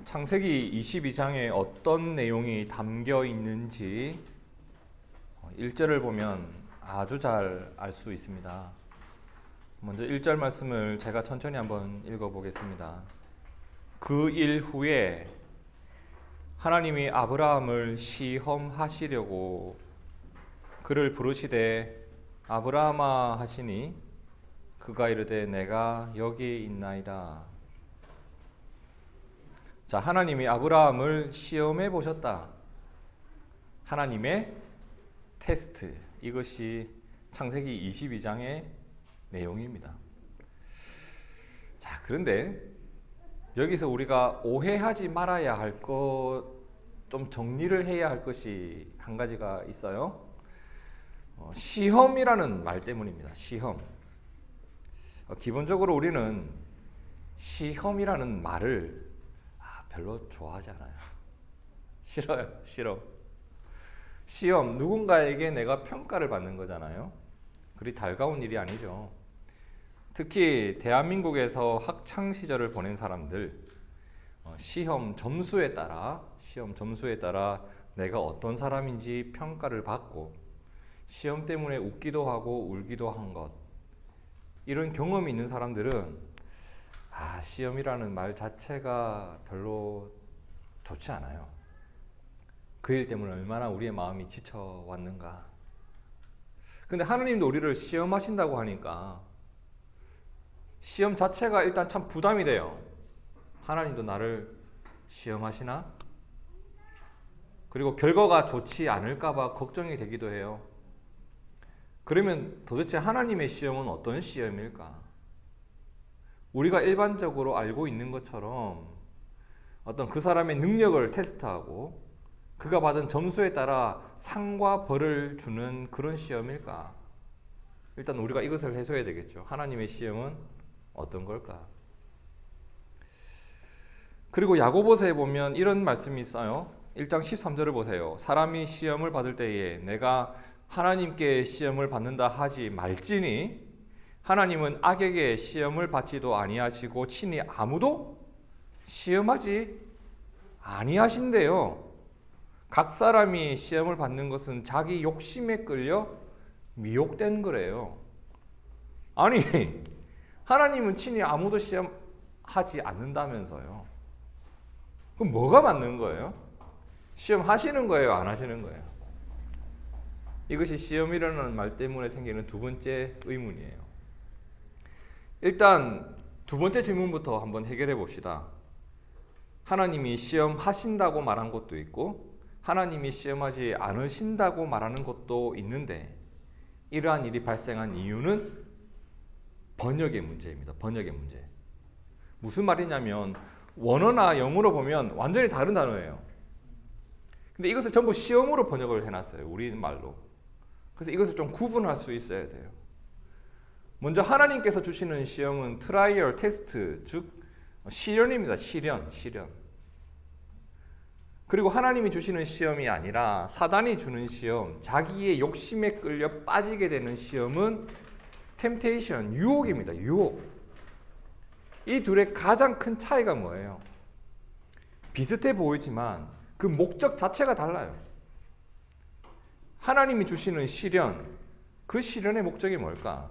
창세기 22장에 어떤 내용이 담겨 있는지 1절을 보면 아주 잘 알 수 있습니다. 먼저 1절 말씀을 제가 천천히 한번 읽어보겠습니다. 그 일 후에 하나님이 아브라함을 시험하시려고 그를 부르시되 아브라함아 하시니 그가 이르되 내가 여기 있나이다. 자, 하나님이 아브라함을 시험해 보셨다. 하나님의 테스트. 이것이 창세기 22장의 내용입니다. 자, 그런데 여기서 우리가 오해하지 말아야 할 것, 좀 정리를 해야 할 것이 한 가지가 있어요. 시험이라는 말 때문입니다. 시험. 기본적으로 우리는 시험이라는 말을 별로 좋아하지 않아요. 싫어요. 싫어. 시험, 누군가에게 내가 평가를 받는 거잖아요. 그리 달가운 일이 아니죠. 특히 대한민국에서 학창 시절을 보낸 사람들, 시험 점수에 따라 내가 어떤 사람인지 평가를 받고 시험 때문에 웃기도 하고 울기도 한 것, 이런 경험이 있는 사람들은 시험이라는 말 자체가 별로 좋지 않아요. 그 일 때문에 얼마나 우리의 마음이 지쳐왔는가. 근데 하나님도 우리를 시험하신다고 하니까 시험 자체가 일단 참 부담이 돼요. 하나님도 나를 시험하시나? 그리고 결과가 좋지 않을까봐 걱정이 되기도 해요. 그러면 도대체 하나님의 시험은 어떤 시험일까? 우리가 일반적으로 알고 있는 것처럼 어떤 그 사람의 능력을 테스트하고 그가 받은 점수에 따라 상과 벌을 주는 그런 시험일까? 일단 우리가 이것을 해소해야 되겠죠. 하나님의 시험은 어떤 걸까? 그리고 야고보서에 보면 이런 말씀이 있어요. 1장 13절을 보세요. 사람이 시험을 받을 때에 내가 하나님께 시험을 받는다 하지 말지니 하나님은 악에게 시험을 받지도 아니하시고 친히 아무도 시험하지 아니하신대요. 각 사람이 시험을 받는 것은 자기 욕심에 끌려 미혹된 거래요. 아니, 하나님은 친히 아무도 시험하지 않는다면서요. 그럼 뭐가 맞는 거예요? 시험하시는 거예요? 안 하시는 거예요? 이것이 시험이라는 말 때문에 생기는 두 번째 의문이에요. 일단 두 번째 질문부터 한번 해결해 봅시다. 하나님이 시험하신다고 말한 것도 있고 하나님이 시험하지 않으신다고 말하는 것도 있는데 이러한 일이 발생한 이유는 번역의 문제입니다. 번역의 문제. 무슨 말이냐면 원어나 영어로 보면 완전히 다른 단어예요. 근데 이것을 전부 시험으로 번역을 해놨어요. 우리말로. 그래서 이것을 좀 구분할 수 있어야 돼요. 먼저 하나님께서 주시는 시험은 트라이얼 테스트, 즉 시련입니다. 시련. 그리고 하나님이 주시는 시험이 아니라 사단이 주는 시험, 자기의 욕심에 끌려 빠지게 되는 시험은 템테이션, 유혹입니다. 유혹. 이 둘의 가장 큰 차이가 뭐예요? 비슷해 보이지만 그 목적 자체가 달라요. 하나님이 주시는 시련, 그 시련의 목적이 뭘까?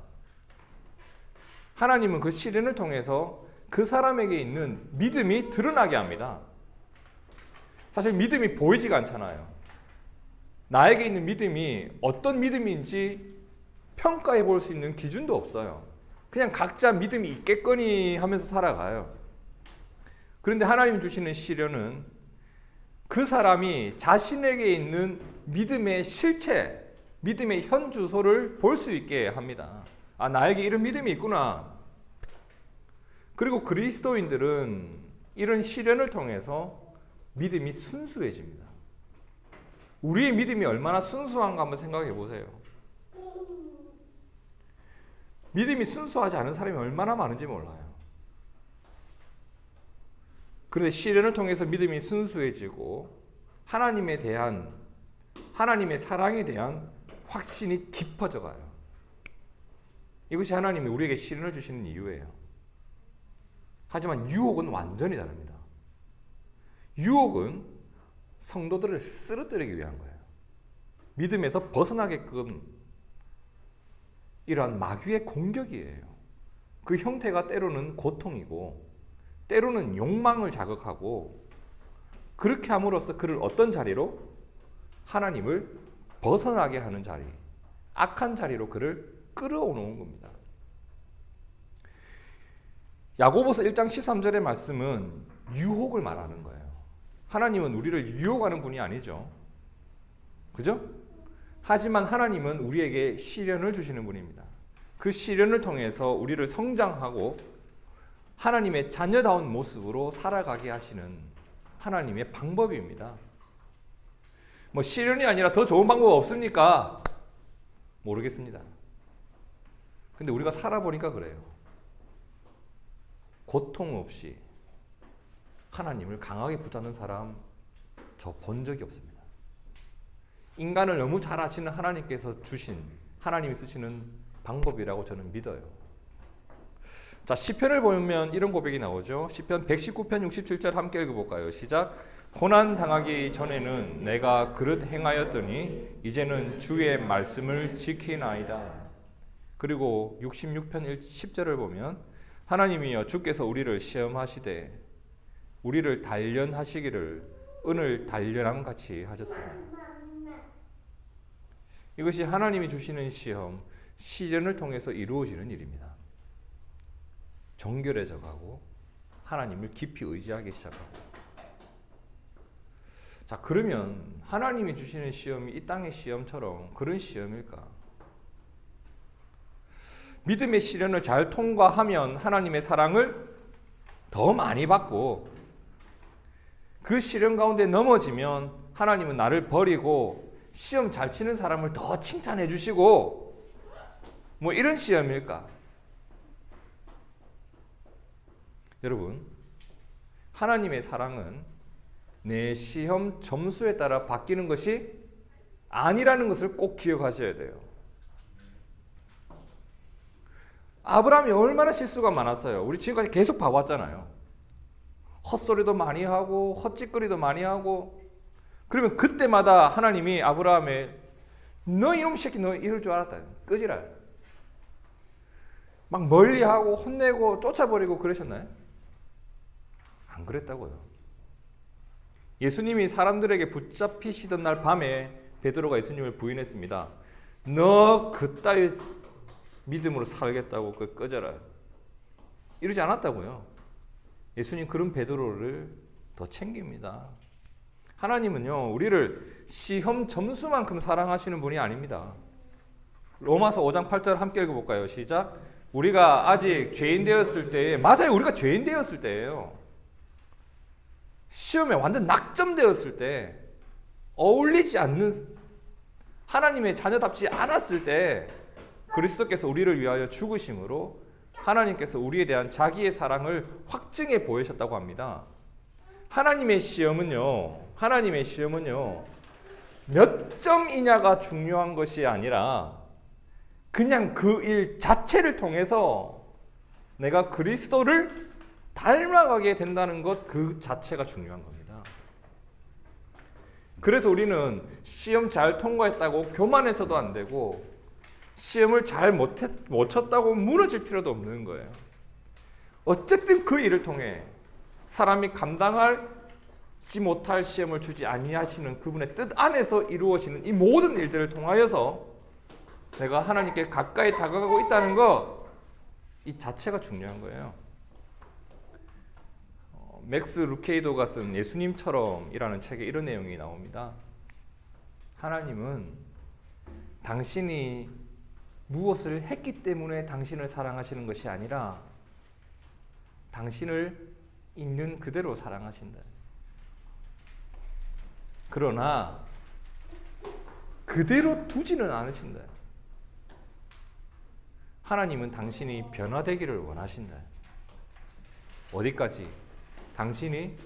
하나님은 그 시련을 통해서 그 사람에게 있는 믿음이 드러나게 합니다. 사실 믿음이 보이지가 않잖아요. 나에게 있는 믿음이 어떤 믿음인지 평가해 볼 수 있는 기준도 없어요. 그냥 각자 믿음이 있겠거니 하면서 살아가요. 그런데 하나님 주시는 시련은 그 사람이 자신에게 있는 믿음의 실체, 믿음의 현주소를 볼 수 있게 합니다. 나에게 이런 믿음이 있구나. 그리고 그리스도인들은 이런 시련을 통해서 믿음이 순수해집니다. 우리의 믿음이 얼마나 순수한가 한번 생각해 보세요. 믿음이 순수하지 않은 사람이 얼마나 많은지 몰라요. 그런데 시련을 통해서 믿음이 순수해지고 하나님에 대한, 하나님의 사랑에 대한 확신이 깊어져 가요. 이것이 하나님이 우리에게 시련을 주시는 이유예요. 하지만 유혹은 완전히 다릅니다. 유혹은 성도들을 쓰러뜨리기 위한 거예요. 믿음에서 벗어나게끔 이러한 마귀의 공격이에요. 그 형태가 때로는 고통이고 때로는 욕망을 자극하고, 그렇게 함으로써 그를 어떤 자리로? 하나님을 벗어나게 하는 자리, 악한 자리로 그를 끌어오는 겁니다. 야고보서 1장 13절의 말씀은 유혹을 말하는 거예요. 하나님은 우리를 유혹하는 분이 아니죠. 그죠? 하지만 하나님은 우리에게 시련을 주시는 분입니다. 그 시련을 통해서 우리를 성장하고 하나님의 자녀다운 모습으로 살아가게 하시는 하나님의 방법입니다. 뭐 시련이 아니라 더 좋은 방법 없습니까? 모르겠습니다. 근데 우리가 살아보니까 그래요. 고통 없이 하나님을 강하게 붙잡는 사람 저 본 적이 없습니다. 인간을 너무 잘 아시는 하나님께서 주신, 하나님이 쓰시는 방법이라고 저는 믿어요. 자, 시편을 보면 이런 고백이 나오죠. 시편 119편 67절 함께 읽어볼까요? 시작. 고난 당하기 전에는 내가 그릇 행하였더니 이제는 주의 말씀을 지키나이다. 그리고 66편 10절을 보면 하나님이여 주께서 우리를 시험하시되 우리를 단련하시기를 은을 단련함 같이 하셨습니다. 이것이 하나님이 주시는 시험, 시련을 통해서 이루어지는 일입니다. 정결해져 가고 하나님을 깊이 의지하기 시작하고. 자, 그러면 하나님이 주시는 시험이 이 땅의 시험처럼 그런 시험일까? 믿음의 시련을 잘 통과하면 하나님의 사랑을 더 많이 받고, 그 시련 가운데 넘어지면 하나님은 나를 버리고 시험 잘 치는 사람을 더 칭찬해 주시고, 뭐 이런 시험일까? 여러분, 하나님의 사랑은 내 시험 점수에 따라 바뀌는 것이 아니라는 것을 꼭 기억하셔야 돼요. 아브라함이 얼마나 실수가 많았어요. 우리 지금까지 계속 봐왔잖아요. 헛소리도 많이 하고 헛짓거리도 많이 하고. 그러면 그때마다 하나님이 아브라함의 너 이놈 새끼 너 이럴 줄 알았다, 끄지라, 막 멀리하고 혼내고 쫓아버리고 그러셨나요? 안 그랬다고요. 예수님이 사람들에게 붙잡히시던 날 밤에 베드로가 예수님을 부인했습니다. 너 그따위 믿음으로 살겠다고 꺼져라, 이러지 않았다고요. 예수님 그런 베드로를 더 챙깁니다. 하나님은요, 우리를 시험 점수만큼 사랑하시는 분이 아닙니다. 로마서 5장 8절 함께 읽어볼까요? 시작. 우리가 아직 죄인 되었을 때에, 맞아요, 우리가 죄인 되었을 때예요. 시험에 완전 낙점되었을 때, 어울리지 않는, 하나님의 자녀답지 않았을 때 그리스도께서 우리를 위하여 죽으심으로 하나님께서 우리에 대한 자기의 사랑을 확증해 보이셨다고 합니다. 하나님의 시험은요 몇 점이냐가 중요한 것이 아니라 그냥 그 일 자체를 통해서 내가 그리스도를 닮아가게 된다는 것, 그 자체가 중요한 겁니다. 그래서 우리는 시험 잘 통과했다고 교만해서도 안 되고, 시험을 잘 못 쳤다고 무너질 필요도 없는 거예요. 어쨌든 그 일을 통해 사람이 감당하지 못할 시험을 주지 아니하시는 그분의 뜻 안에서 이루어지는 이 모든 일들을 통하여서 내가 하나님께 가까이 다가가고 있다는 것, 이 자체가 중요한 거예요. 맥스 루케이도가 쓴 예수님처럼이라는 책에 이런 내용이 나옵니다. 하나님은 당신이 무엇을 했기 때문에 당신을 사랑하시는 것이 아니라 당신을 있는 그대로 사랑하신다. 그러나 그대로 두지는 않으신다. 하나님은 당신이 변화되기를 원하신다. 어디까지? 당신이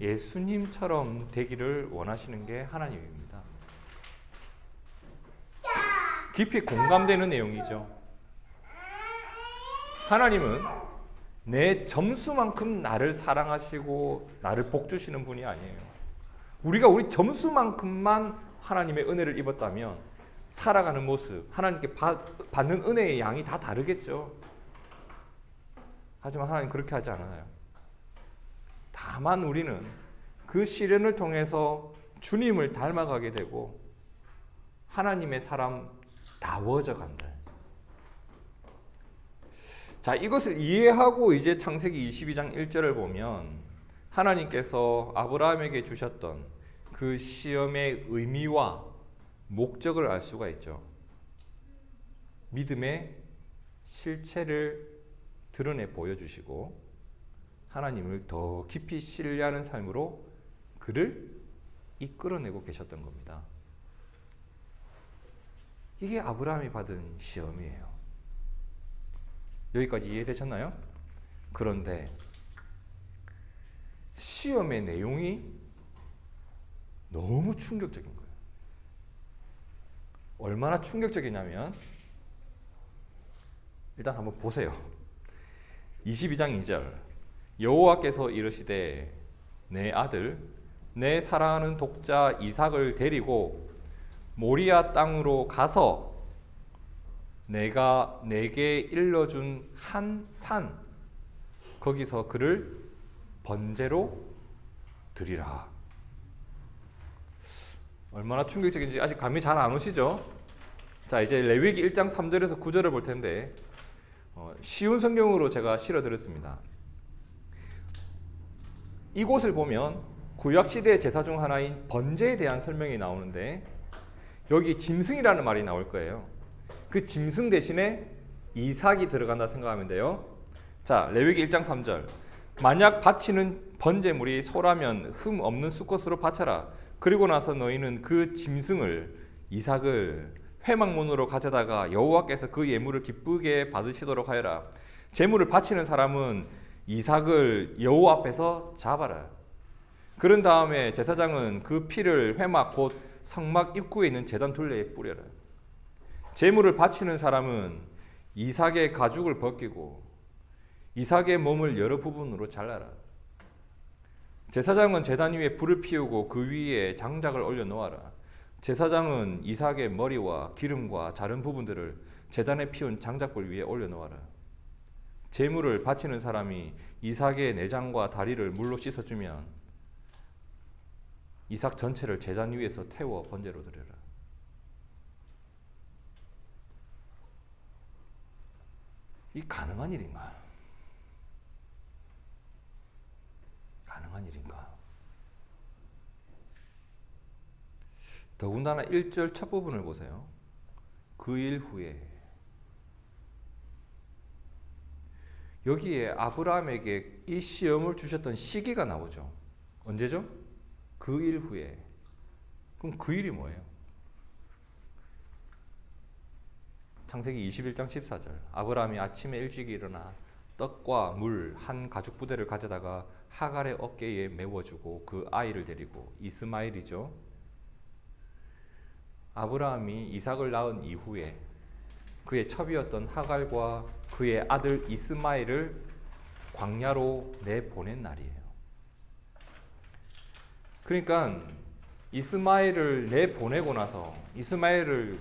예수님처럼 되기를 원하시는 게 하나님입니다. 깊이 공감되는 내용이죠. 하나님은 내 점수만큼 나를 사랑하시고 나를 복 주시는 분이 아니에요. 우리가 우리 점수만큼만 하나님의 은혜를 입었다면 살아가는 모습, 하나님께 받는 은혜의 양이 다 다르겠죠. 하지만 하나님 그렇게 하지 않아요. 다만 우리는 그 시련을 통해서 주님을 닮아가게 되고 하나님의 사람다워져 간다. 자, 이것을 이해하고 이제 창세기 22장 1절을 보면 하나님께서 아브라함에게 주셨던 그 시험의 의미와 목적을 알 수가 있죠. 믿음의 실체를 드러내 보여주시고 하나님을 더 깊이 신뢰하는 삶으로 그를 이끌어내고 계셨던 겁니다. 이게 아브라함이 받은 시험이에요. 여기까지 이해되셨나요? 그런데 시험의 내용이 너무 충격적인 거예요. 얼마나 충격적이냐면 일단 한번 보세요. 22장 2절 여호와께서 이르시되 내 아들 내 사랑하는 독자 이삭을 데리고 모리아 땅으로 가서 내가 내게 일러준 한 산 거기서 그를 번제로 드리라. 얼마나 충격적인지 아직 감이 잘 안 오시죠? 자, 이제 레위기 1장 3절에서 9절을 볼 텐데 쉬운 성경으로 제가 실어드렸습니다. 이곳을 보면 구약시대의 제사 중 하나인 번제에 대한 설명이 나오는데 여기 짐승이라는 말이 나올 거예요. 그 짐승 대신에 이삭이 들어간다 생각하면 돼요. 자, 레위기 1장 3절 만약 바치는 번제물이 소라면 흠 없는 수컷으로 바쳐라. 그리고 나서 너희는 그 짐승을 이삭을 회막문으로 가져다가 여호와께서 그 예물을 기쁘게 받으시도록 하여라. 제물을 바치는 사람은 이삭을 여호와 앞에서 잡아라. 그런 다음에 제사장은 그 피를 회막 곧 성막 입구에 있는 제단 둘레에 뿌려라. 제물을 바치는 사람은 이삭의 가죽을 벗기고 이삭의 몸을 여러 부분으로 잘라라. 제사장은 제단 위에 불을 피우고 그 위에 장작을 올려 놓아라. 제사장은 이삭의 머리와 기름과 자른 부분들을 제단에 피운 장작불 위에 올려 놓아라. 제물을 바치는 사람이 이삭의 내장과 다리를 물로 씻어주면 이삭 전체를 제단 위에서 태워 번제로 드려라. 이 가능한 일인가? 가능한 일인가? 더군다나 1절 첫 부분을 보세요. 그 일 후에 여기에 아브라함에게 이 시험을 주셨던 시기가 나오죠. 언제죠? 그 일 후에. 그럼 그 일이 뭐예요? 창세기 21장 14절 아브라함이 아침에 일찍 일어나 떡과 물 한 가죽 부대를 가져다가 하갈의 어깨에 메워주고 그 아이를 데리고 이스마엘이죠. 아브라함이 이삭을 낳은 이후에 그의 첩이었던 하갈과 그의 아들 이스마엘을 광야로 내보낸 날이에요. 그러니까 이스마엘을 내보내고 나서 이스마엘을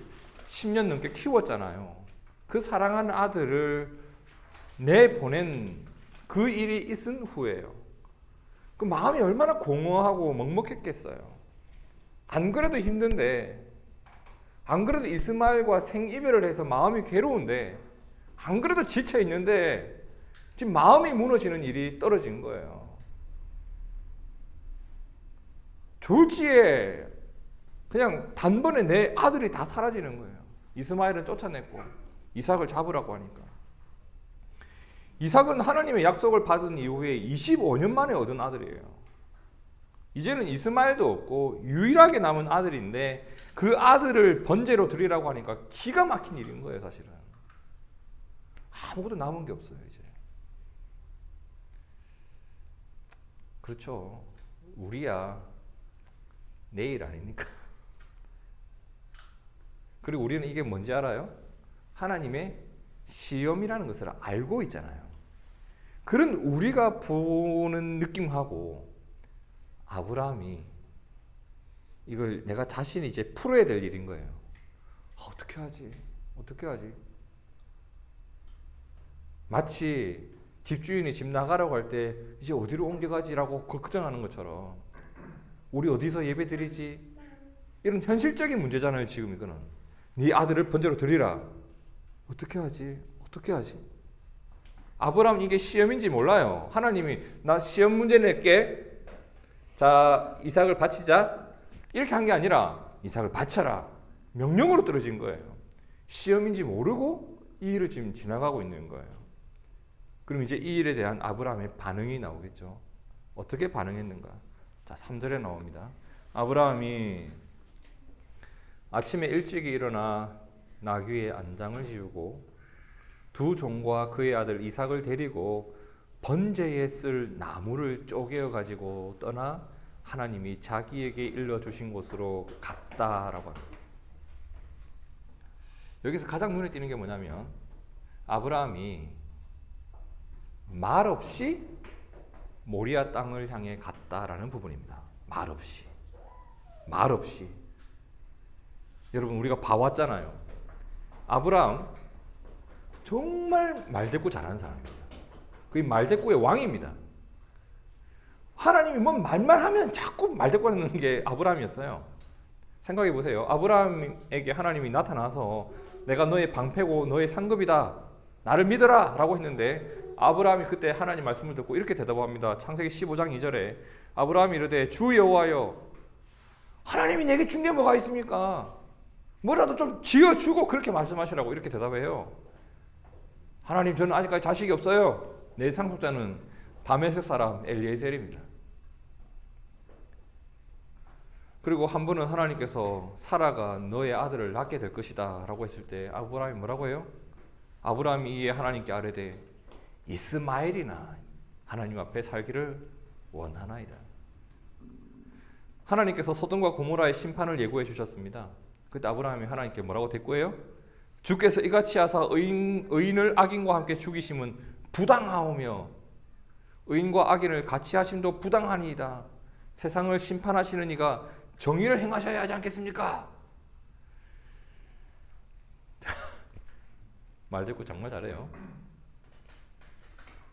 10년 넘게 키웠잖아요. 그 사랑하는 아들을 내보낸 그 일이 있은 후에요. 그 마음이 얼마나 공허하고 먹먹했겠어요. 안 그래도 힘든데, 안 그래도 이스마엘과 생이별을 해서 마음이 괴로운데, 안 그래도 지쳐 있는데 지금 마음이 무너지는 일이 떨어진 거예요. 졸지에 그냥 단번에 내 아들이 다 사라지는 거예요. 이스마엘은 쫓아냈고 이삭을 잡으라고 하니까. 이삭은 하나님의 약속을 받은 이후에 25년 만에 얻은 아들이에요. 이제는 이스마엘도 없고 유일하게 남은 아들인데 그 아들을 번제로 드리라고 하니까 기가 막힌 일인 거예요, 사실은. 아무것도 남은 게 없어요, 이제. 그렇죠. 우리야 내일 아닙니까? 그리고 우리는 이게 뭔지 알아요? 하나님의 시험이라는 것을 알고 있잖아요. 그런 우리가 보는 느낌하고 아브라함이 이걸 내가 자신이 이제 풀어야 될 일인 거예요. 어떻게 하지? 어떻게 하지? 마치 집주인이 집 나가라고 할 때 이제 어디로 옮겨가지라고 걱정하는 것처럼 우리 어디서 예배 드리지? 이런 현실적인 문제잖아요. 지금 이거는 네 아들을 번제로 드리라. 어떻게 하지? 어떻게 하지? 아브라함 이게 시험인지 몰라요. 하나님이 나 시험 문제 낼게. 자, 이삭을 바치자. 이렇게 한 게 아니라 이삭을 바쳐라. 명령으로 떨어진 거예요. 시험인지 모르고 이 일을 지금 지나가고 있는 거예요. 그럼 이제 이 일에 대한 아브라함의 반응이 나오겠죠. 어떻게 반응했는가? 자, 3절에 나옵니다. 아브라함이 아침에 일찍이 일어나 나귀의 안장을 지우고 두 종과 그의 아들 이삭을 데리고 번제에 쓸 나무를 쪼개어 가지고 떠나 하나님이 자기에게 일러주신 곳으로 갔다라고 합니다. 여기서 가장 눈에 띄는 게 뭐냐면 아브라함이 말없이 모리아 땅을 향해 갔다라는 부분입니다. 말없이. 여러분 우리가 봐왔잖아요. 아브라함 정말 말대꾸 잘하는 사람입니다. 그게 말대꾸의 왕입니다. 하나님이 뭔 말만 하면 자꾸 말대꾸하는 게 아브라함이었어요. 생각해 보세요. 아브라함에게 하나님이 나타나서 내가 너의 방패고 너의 상급이다. 나를 믿어라 라고 했는데 아브라함이 그때 하나님 말씀을 듣고 이렇게 대답합니다. 창세기 15장 2절에 아브라함이 이르되 주 여호와여 하나님이 내게 준 게 뭐가 있습니까? 뭐라도 좀 지어주고 그렇게 말씀하시라고 이렇게 대답해요. 하나님 저는 아직까지 자식이 없어요. 내 상속자는 다메섹 사람 엘리에셀입니다. 그리고 한 번은 하나님께서 사라가 너의 아들을 낳게 될 것이다 라고 했을 때 아브라함이 뭐라고 해요? 아브라함이 이에 하나님께 아뢰되 이스마엘이나 하나님 앞에 살기를 원하나이다. 하나님께서 소돔과 고모라의 심판을 예고해 주셨습니다. 그때 아브라함이 하나님께 뭐라고 대꾸해요? 주께서 이같이 하사 의인을 악인과 함께 죽이심은 부당하오며 의인과 악인을 같이 하심도 부당하니이다. 세상을 심판하시는 이가 정의를 행하셔야 하지 않겠습니까? 말대꾸 정말 잘해요.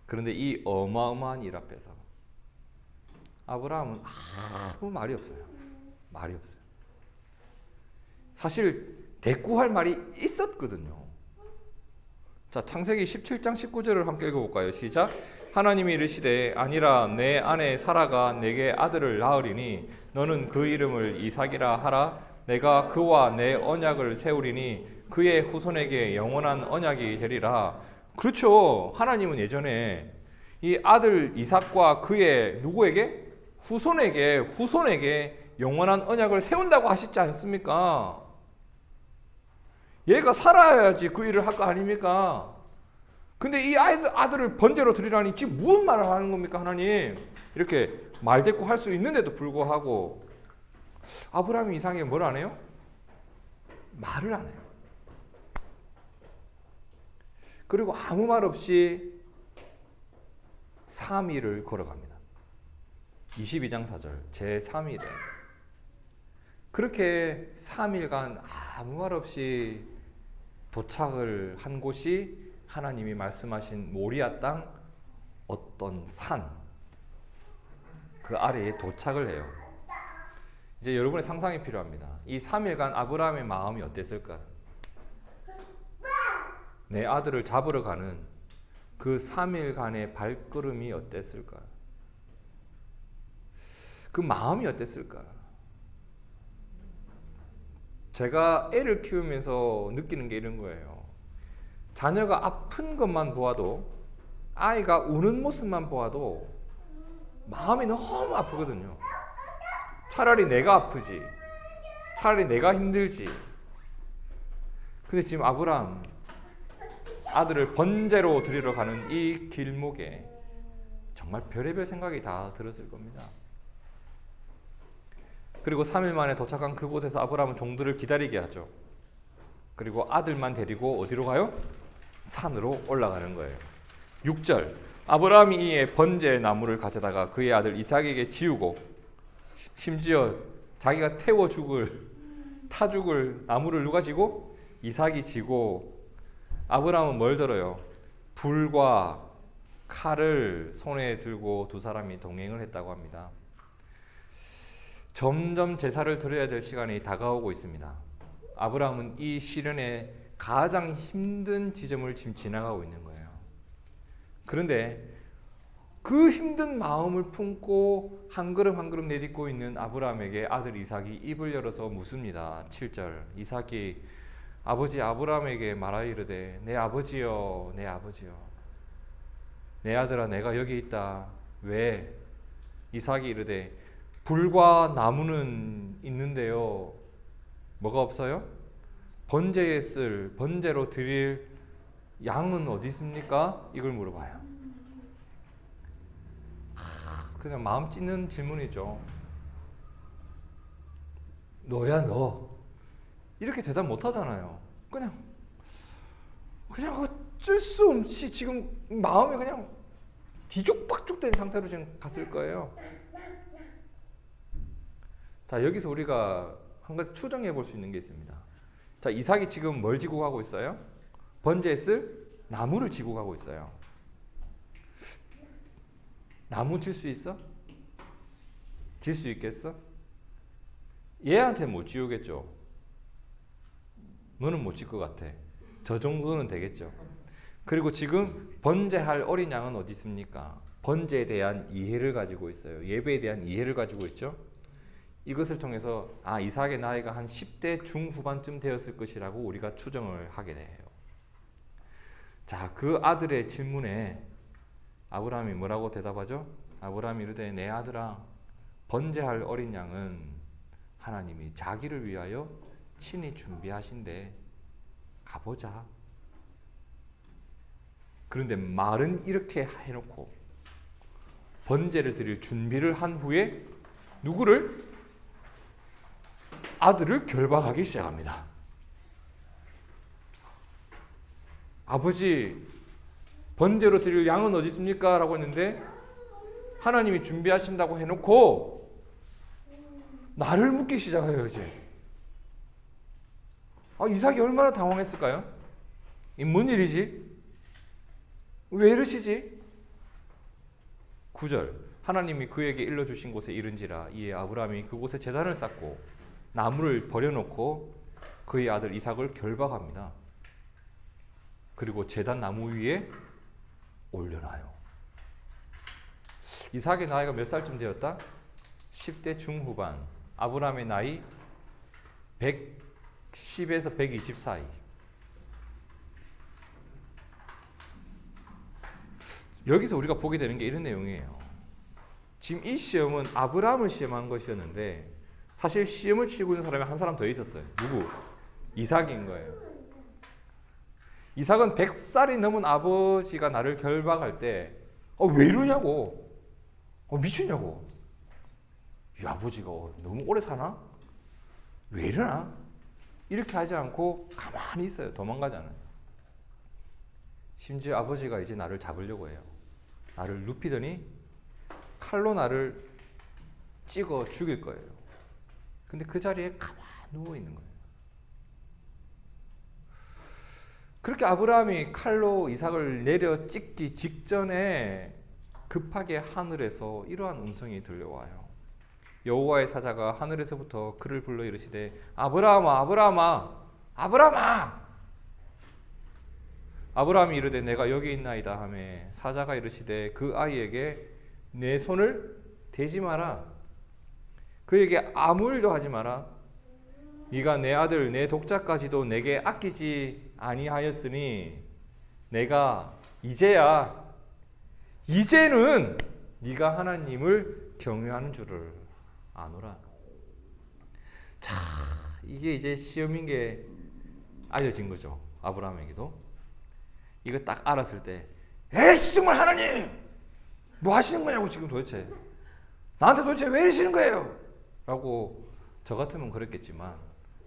그런데 이 어마어마한 일 앞에서 아브라함은 아무 말이 없어요. 사실 대꾸할 말이 있었거든요. 자, 창세기 17장 19절을 함께 읽어볼까요? 시작. 하나님이 이르시되 아니라 내 아내 사라가 내게 아들을 낳으리니 너는 그 이름을 이삭이라 하라. 내가 그와 내 언약을 세우리니 그의 후손에게 영원한 언약이 되리라. 그렇죠. 하나님은 예전에 이 아들 이삭과 그의 누구에게? 후손에게 영원한 언약을 세운다고 하셨지 않습니까? 얘가 살아야지 그 일을 할 거 아닙니까? 근데 이 아들을 번제로 드리라니 지금 무슨 말을 하는 겁니까, 하나님? 이렇게 말대꾸 할 수 있는데도 불구하고 아브라함이 이상하게 뭘 안 해요? 말을 안 해요. 그리고 아무 말 없이 3일을 걸어갑니다. 22장 4절 제3일에 그렇게 3일간 아무 말 없이 도착을 한 곳이 하나님이 말씀하신 모리아 땅 어떤 산 그 아래에 도착을 해요. 이제 여러분의 상상이 필요합니다. 이 3일간 아브라함의 마음이 어땠을까? 내 아들을 잡으러 가는 그 3일간의 발걸음이 어땠을까? 그 마음이 어땠을까? 제가 애를 키우면서 느끼는 게 이런 거예요. 자녀가 아픈 것만 보아도, 아이가 우는 모습만 보아도 마음이 너무 아프거든요. 차라리 내가 아프지, 차라리 내가 힘들지. 근데 지금 아브라함 아들을 번제로 드리러 가는 이 길목에 정말 별의별 생각이 다 들었을 겁니다. 그리고 3일 만에 도착한 그곳에서 아브라함은 종들을 기다리게 하죠. 그리고 아들만 데리고 어디로 가요? 산으로 올라가는 거예요. 6절 아브라함이 이에 번제 나무를 가져다가 그의 아들 이삭에게 지우고 심지어 자기가 태워 죽을 타 죽을 나무를 누가 지고? 이삭이 지고 아브라함은 뭘 들어요? 불과 칼을 손에 들고 두 사람이 동행을 했다고 합니다. 점점 제사를 드려야 될 시간이 다가오고 있습니다. 아브라함은 이 시련의 가장 힘든 지점을 지금 지나가고 있는 거예요. 그런데 그 힘든 마음을 품고 한 걸음 한 걸음 내딛고 있는 아브라함에게 아들 이삭이 입을 열어서 묻습니다. 7절 이삭이 아버지 아브라함에게 말하여 이르되 내 아버지여 내 아버지여 내 아들아 내가 여기 있다. 왜? 이삭이 이르되 불과 나무는 있는데요. 뭐가 없어요? 번제로 드릴 양은 어디 있습니까? 이걸 물어봐요. 그냥 마음 찢는 질문이죠. 너야 너. 이렇게 대답 못 하잖아요. 그냥 어쩔 수 없이 지금 마음이 그냥 뒤죽박죽된 상태로 지금 갔을 거예요. 자, 여기서 우리가 한 가지 추정해 볼 수 있는 게 있습니다. 자, 이삭이 지금 뭘 지고 가고 있어요? 번제했을 나무를 지고 가고 있어요. 나무 질 수 있어? 질 수 있겠어? 얘한테 못 지우겠죠. 너는 못 질 것 같아. 저 정도는 되겠죠. 그리고 지금 번제할 어린 양은 어디 있습니까? 번제에 대한 이해를 가지고 있어요. 예배에 대한 이해를 가지고 있죠. 이것을 통해서 이삭의 나이가 한 10대 중후반쯤 되었을 것이라고 우리가 추정을 하게 돼요. 자, 그 아들의 질문에 아브라함이 뭐라고 대답하죠? 아브라함이 이르되 내 아들아 번제할 어린 양은 하나님이 자기를 위하여 친히 준비하신대. 가보자. 그런데 말은 이렇게 해놓고 번제를 드릴 준비를 한 후에 누구를? 아들을 결박하기 시작합니다. 아버지 번제로 드릴 양은 어디 있습니까? 라고 했는데 하나님이 준비하신다고 해놓고 나를 묻기 시작해요. 이제 이삭이 얼마나 당황했을까요? 이 뭔 일이지? 왜 이러시지? 9절 하나님이 그에게 일러주신 곳에 이른지라 이에 아브라함이 그곳에 제단을 쌓고 나무를 버려놓고 그의 아들 이삭을 결박합니다. 그리고 제단 나무 위에 올려놔요. 이삭의 나이가 몇 살쯤 되었다? 10대 중후반. 아브라함의 나이 110에서 120 사이. 여기서 우리가 보게 되는 게 이런 내용이에요. 지금 이 시험은 아브라함을 시험한 것이었는데 사실 시험을 치고 있는 사람이 한 사람 더 있었어요. 누구? 이삭인 거예요. 이삭은 100살이 넘은 아버지가 나를 결박할 때 왜 이러냐고. 미쳤냐고. 이 아버지가 너무 오래 사나? 왜 이러나? 이렇게 하지 않고 가만히 있어요. 도망가지 않아요. 심지어 아버지가 이제 나를 잡으려고 해요. 나를 눕히더니 칼로 나를 찍어 죽일 거예요. 근데 그 자리에 가만히 누워 있는 거예요. 그렇게 아브라함이 칼로 이삭을 내려 찍기 직전에 급하게 하늘에서 이러한 음성이 들려와요. 여호와의 사자가 하늘에서부터 그를 불러 이르시되 아브라함아 아브라함아 아브라함아. 아브라함이 이르되 내가 여기 있나이다 하매 사자가 이르시되 그 아이에게 내 손을 대지 마라. 그에게 아무 일도 하지 마라. 네가 내 아들 내 독자까지도 내게 아끼지 아니하였으니 내가 이제는 네가 하나님을 경외하는 줄을 아노라. 자, 이게 이제 시험인 게 알려진 거죠. 아브라함에게도. 이거 딱 알았을 때 에이씨 정말 하나님 뭐 하시는 거냐고 지금 도대체 나한테 도대체 왜 이러시는 거예요? 라고 저 같으면 그랬겠지만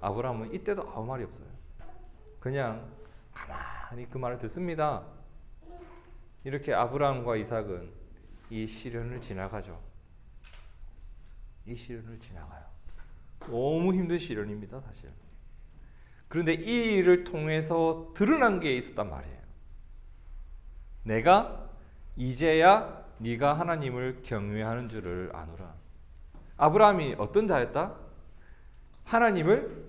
아브라함은 이때도 아무 말이 없어요. 그냥 가만히 그 말을 듣습니다. 이렇게 아브라함과 이삭은 이 시련을 지나가죠. 이 시련을 지나가요. 너무 힘든 시련입니다, 사실. 그런데 이 일을 통해서 드러난 게 있었단 말이에요. 내가 이제야 네가 하나님을 경외하는 줄을 아노라. 아브라함이 어떤 자였다? 하나님을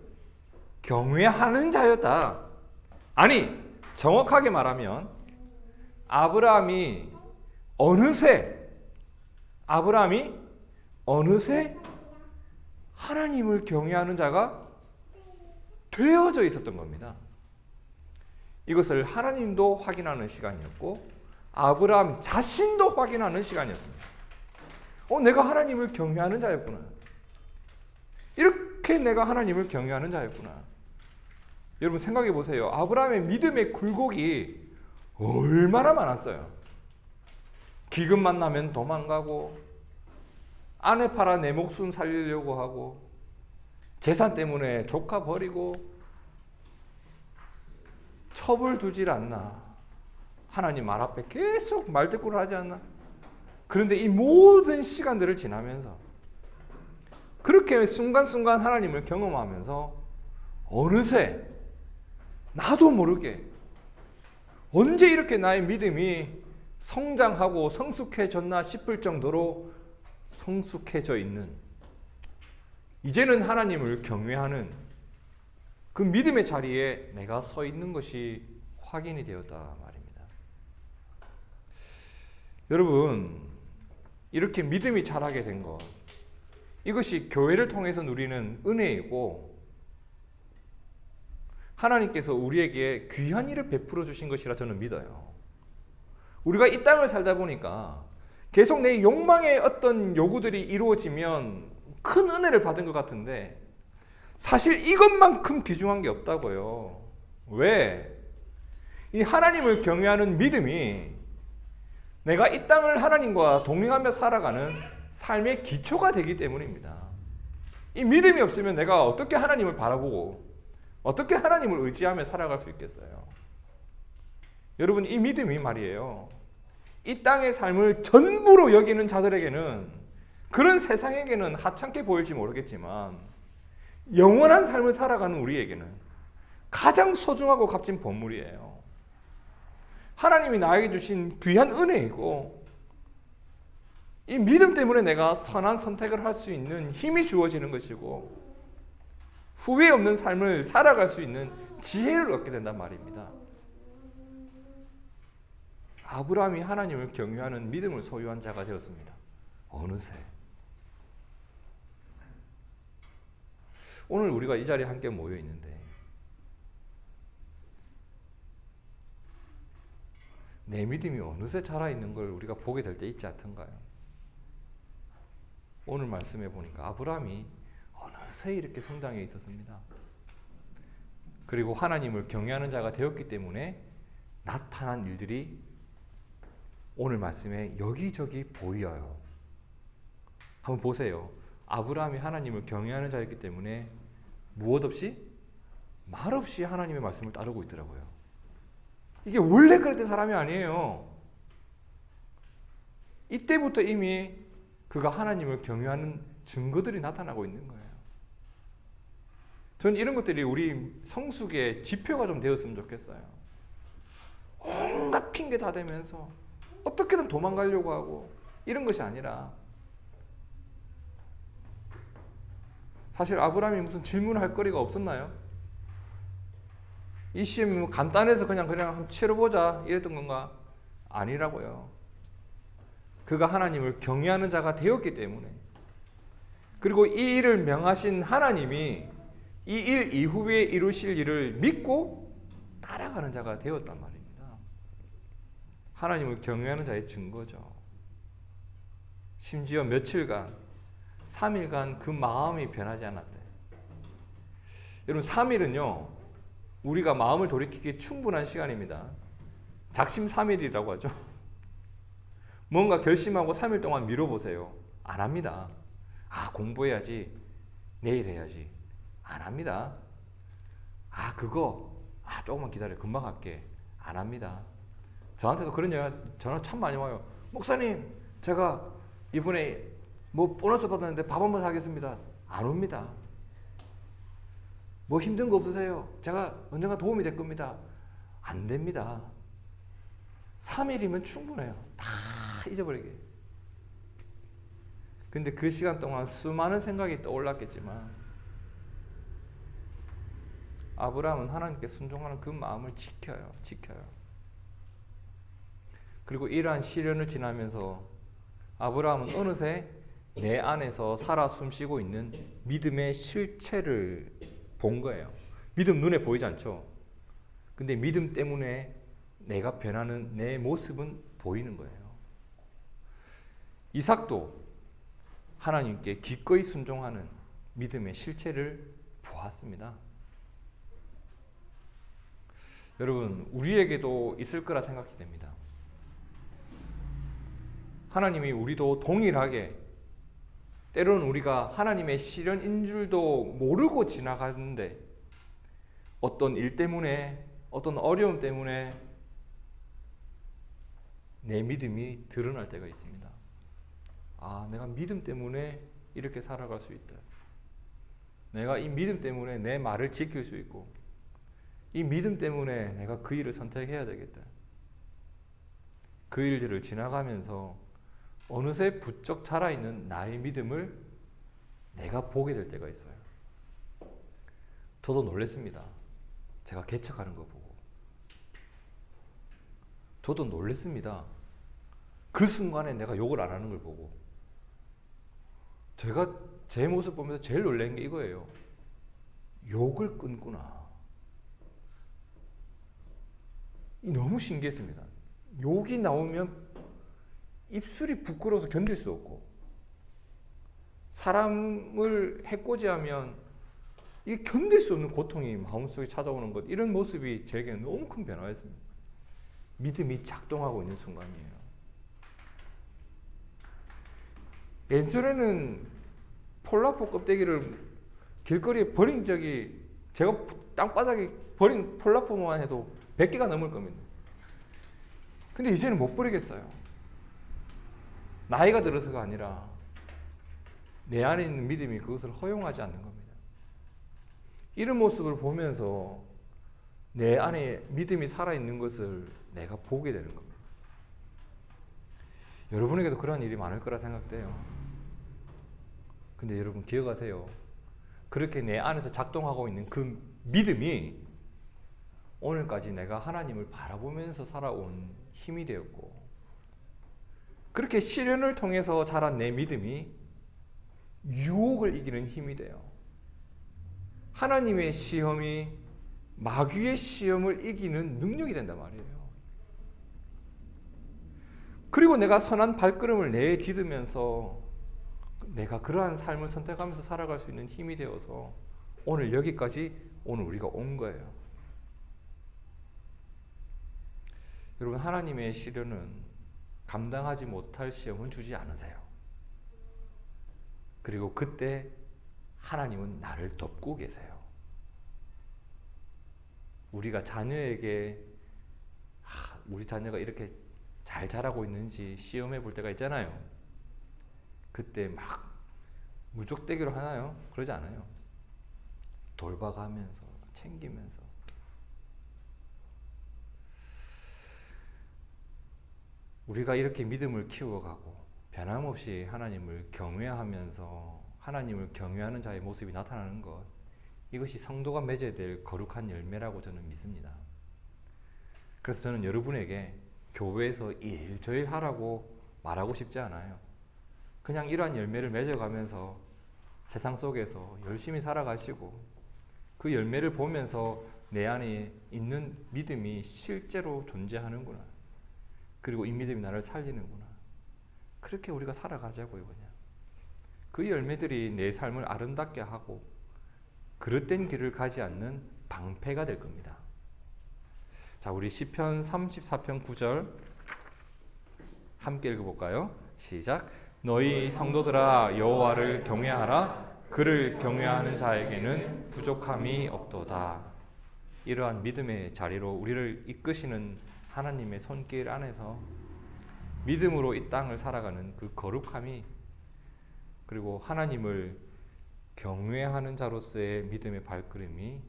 경외하는 자였다. 아니, 정확하게 말하면 아브라함이 어느새 하나님을 경외하는 자가 되어져 있었던 겁니다. 이것을 하나님도 확인하는 시간이었고 아브라함 자신도 확인하는 시간이었습니다. 내가 하나님을 경외하는 자였구나. 이렇게 내가 하나님을 경외하는 자였구나. 여러분 생각해 보세요. 아브라함의 믿음의 굴곡이 얼마나 많았어요. 기근 만나면 도망가고, 아내 팔아 내 목숨 살리려고 하고, 재산 때문에 조카 버리고, 첩을 두질 않나. 하나님 말 앞에 계속 말대꾸를 하지 않나. 그런데 이 모든 시간들을 지나면서 그렇게 순간순간 하나님을 경험하면서 어느새 나도 모르게 언제 이렇게 나의 믿음이 성장하고 성숙해졌나 싶을 정도로 성숙해져 있는, 이제는 하나님을 경외하는 그 믿음의 자리에 내가 서 있는 것이 확인이 되었다 말입니다. 여러분, 이렇게 믿음이 자라게 된 것, 이것이 교회를 통해서 누리는 은혜이고 하나님께서 우리에게 귀한 일을 베풀어 주신 것이라 저는 믿어요. 우리가 이 땅을 살다 보니까 계속 내 욕망의 어떤 요구들이 이루어지면 큰 은혜를 받은 것 같은데 사실 이것만큼 귀중한 게 없다고요. 왜? 이 하나님을 경외하는 믿음이 내가 이 땅을 하나님과 동행하며 살아가는 삶의 기초가 되기 때문입니다. 이 믿음이 없으면 내가 어떻게 하나님을 바라보고 어떻게 하나님을 의지하며 살아갈 수 있겠어요? 여러분, 이 믿음이 말이에요, 이 땅의 삶을 전부로 여기는 자들에게는, 그런 세상에게는 하찮게 보일지 모르겠지만 영원한 삶을 살아가는 우리에게는 가장 소중하고 값진 보물이에요. 하나님이 나에게 주신 귀한 은혜이고 이 믿음 때문에 내가 선한 선택을 할 수 있는 힘이 주어지는 것이고 후회 없는 삶을 살아갈 수 있는 지혜를 얻게 된단 말입니다. 아브라함이 하나님을 경외하는 믿음을 소유한 자가 되었습니다. 어느새. 오늘 우리가 이 자리에 함께 모여 있는데 내 믿음이 어느새 자라 있는 걸 우리가 보게 될 때 있지 않던가요? 오늘 말씀해 보니까 아브라함이 어느새 이렇게 성장해 있었습니다. 그리고 하나님을 경외하는 자가 되었기 때문에 나타난 일들이 오늘 말씀에 여기저기 보여요. 한번 보세요. 아브라함이 하나님을 경외하는 자였기 때문에 무엇 없이? 말 없이 하나님의 말씀을 따르고 있더라고요. 이게 원래 그랬던 사람이 아니에요. 이때부터 이미 그가 하나님을 경외하는 증거들이 나타나고 있는 거예요. 저는 이런 것들이 우리 성숙의 지표가 좀 되었으면 좋겠어요. 온갖 핑계 다 대면서 어떻게든 도망가려고 하고 이런 것이 아니라, 사실 아브라함이 무슨 질문할 거리가 없었나요? 이 시험이 뭐 간단해서 그냥 한번 치러보자 이랬던 건가? 아니라고요. 그가 하나님을 경외하는 자가 되었기 때문에, 그리고 이 일을 명하신 하나님이 이 일 이후에 이루실 일을 믿고 따라가는 자가 되었단 말입니다. 하나님을 경외하는 자의 증거죠. 심지어 며칠간, 3일간 그 마음이 변하지 않았대. 여러분, 3일은요 우리가 마음을 돌이키기에 충분한 시간입니다. 작심 3일이라고 하죠. 뭔가 결심하고 3일 동안 미뤄보세요. 안 합니다. 공부해야지, 내일 해야지. 안 합니다. 그거 조금만 기다려, 금방 할게. 안 합니다. 저한테도 그런 전화 참 많이 와요. 목사님, 제가 이번에 뭐 보너스 받았는데 밥 한번 사겠습니다. 안 옵니다. 뭐 힘든 거 없으세요? 제가 언젠가 도움이 될 겁니다. 안 됩니다. 3일이면 충분해요. 다 잊어버리게. 근데 그 시간 동안 수많은 생각이 떠올랐겠지만 아브라함은 하나님께 순종하는 그 마음을 지켜요. 그리고 이러한 시련을 지나면서 아브라함은 어느새 내 안에서 살아 숨쉬고 있는 믿음의 실체를 본 거예요. 믿음 눈에 보이지 않죠? 근데 믿음 때문에 내가 변하는 내 모습은 보이는 거예요. 이삭도 하나님께 기꺼이 순종하는 믿음의 실체를 보았습니다. 여러분, 우리에게도 있을 거라 생각이 됩니다. 하나님이 우리도 동일하게 때로는 우리가 하나님의 시련인 줄도 모르고 지나가는데 어떤 일 때문에 어떤 어려움 때문에 내 믿음이 드러날 때가 있습니다. 아, 내가 믿음 때문에 이렇게 살아갈 수 있다. 내가 이 믿음 때문에 내 말을 지킬 수 있고 이 믿음 때문에 내가 그 일을 선택해야 되겠다. 그 일들을 지나가면서 어느새 부쩍 자라있는 나의 믿음을 내가 보게 될 때가 있어요. 저도 놀랬습니다. 제가 개척하는 거 보고. 저도 놀랬습니다. 그 순간에 내가 욕을 안 하는 걸 보고. 제가 제 모습 보면서 제일 놀란 게 이거예요. 욕을 끊구나. 너무 신기했습니다. 욕이 나오면 입술이 부끄러워서 견딜 수 없고 사람을 해코지하면 이게 견딜 수 없는 고통이 마음속에 찾아오는 것, 이런 모습이 제게 너무 큰 변화였습니다. 믿음이 작동하고 있는 순간이에요. 예전에는 폴라포 껍데기를 길거리에 버린 적이, 제가 땅바닥에 버린 폴라포만 해도 100개가 넘을 겁니다. 근데 이제는 못 버리겠어요. 나이가 들어서가 아니라 내 안에 있는 믿음이 그것을 허용하지 않는 겁니다. 이런 모습을 보면서 내 안에 믿음이 살아있는 것을 내가 보게 되는 겁니다. 여러분에게도 그런 일이 많을 거라 생각돼요. 근데 여러분 기억하세요. 그렇게 내 안에서 작동하고 있는 그 믿음이 오늘까지 내가 하나님을 바라보면서 살아온 힘이 되었고, 그렇게 시련을 통해서 자란 내 믿음이 유혹을 이기는 힘이 돼요. 하나님의 시험이 마귀의 시험을 이기는 능력이 된단 말이에요. 그리고 내가 선한 발걸음을 내디디면서 내가 그러한 삶을 선택하면서 살아갈 수 있는 힘이 되어서 오늘 여기까지 오늘 우리가 온 거예요. 여러분, 하나님의 시련은 감당하지 못할 시험은 주지 않으세요. 그리고 그때 하나님은 나를 돕고 계세요. 우리가 자녀에게 우리 자녀가 이렇게 잘 자라고 있는지 시험해 볼 때가 있잖아요. 그때 막 무적대기로 하나요? 그러지 않아요. 돌봐가면서 챙기면서. 우리가 이렇게 믿음을 키워가고 변함없이 하나님을 경외하면서 하나님을 경외하는 자의 모습이 나타나는 것, 이것이 성도가 맺어야 될 거룩한 열매라고 저는 믿습니다. 그래서 저는 여러분에게 교회에서 일저일 하라고 말하고 싶지 않아요. 그냥 이러한 열매를 맺어가면서 세상 속에서 열심히 살아가시고 그 열매를 보면서 내 안에 있는 믿음이 실제로 존재하는구나. 그리고 이 믿음이 나를 살리는구나. 그렇게 우리가 살아가자고요. 그냥 그 열매들이 내 삶을 아름답게 하고 그릇된 길을 가지 않는 방패가 될 겁니다. 자, 우리 시편 34편 9절 함께 읽어볼까요? 시작. 너희 성도들아 여호와를 경외하라. 그를 경외하는 자에게는 부족함이 없도다. 이러한 믿음의 자리로 우리를 이끄시는 하나님의 손길 안에서 믿음으로 이 땅을 살아가는 그 거룩함이, 그리고 하나님을 경외하는 자로서의 믿음의 발걸음이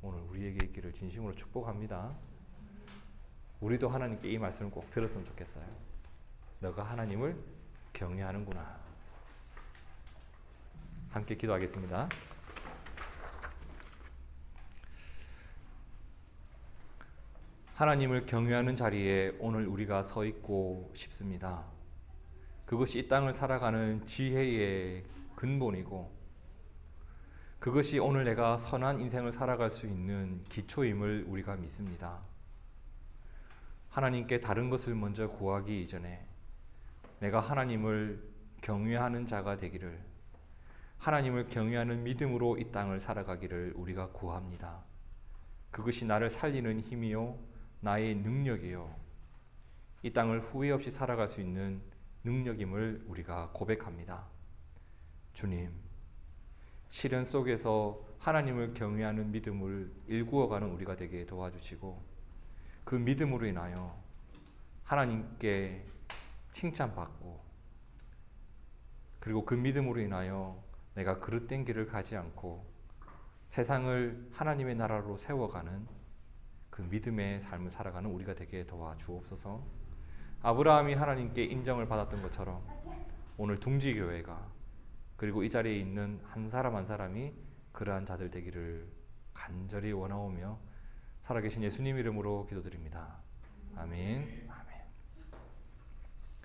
오늘 우리에게 있기를 진심으로 축복합니다. 우리도 하나님께 이 말씀을 꼭 들었으면 좋겠어요. 너가 하나님을 경외하는구나. 함께 기도하겠습니다. 하나님을 경외하는 자리에 오늘 우리가 서 있고 싶습니다. 그것이 이 땅을 살아가는 지혜의 근본이고, 그것이 오늘 내가 선한 인생을 살아갈 수 있는 기초임을 우리가 믿습니다. 하나님께 다른 것을 먼저 구하기 이전에 내가 하나님을 경외하는 자가 되기를, 하나님을 경외하는 믿음으로 이 땅을 살아가기를 우리가 구합니다. 그것이 나를 살리는 힘이요 나의 능력이요 이 땅을 후회 없이 살아갈 수 있는 능력임을 우리가 고백합니다. 주님, 시련 속에서 하나님을 경외하는 믿음을 일구어가는 우리가 되게 도와주시고, 그 믿음으로 인하여 하나님께 칭찬받고, 그리고 그 믿음으로 인하여 내가 그릇된 길을 가지 않고 세상을 하나님의 나라로 세워가는 그 믿음의 삶을 살아가는 우리가 되게 도와주옵소서. 아브라함이 하나님께 인정을 받았던 것처럼 오늘 둥지교회가, 그리고 이 자리에 있는 한 사람 한 사람이 그러한 자들 되기를 간절히 원하오며 살아계신 예수님 이름으로 기도드립니다. 아멘.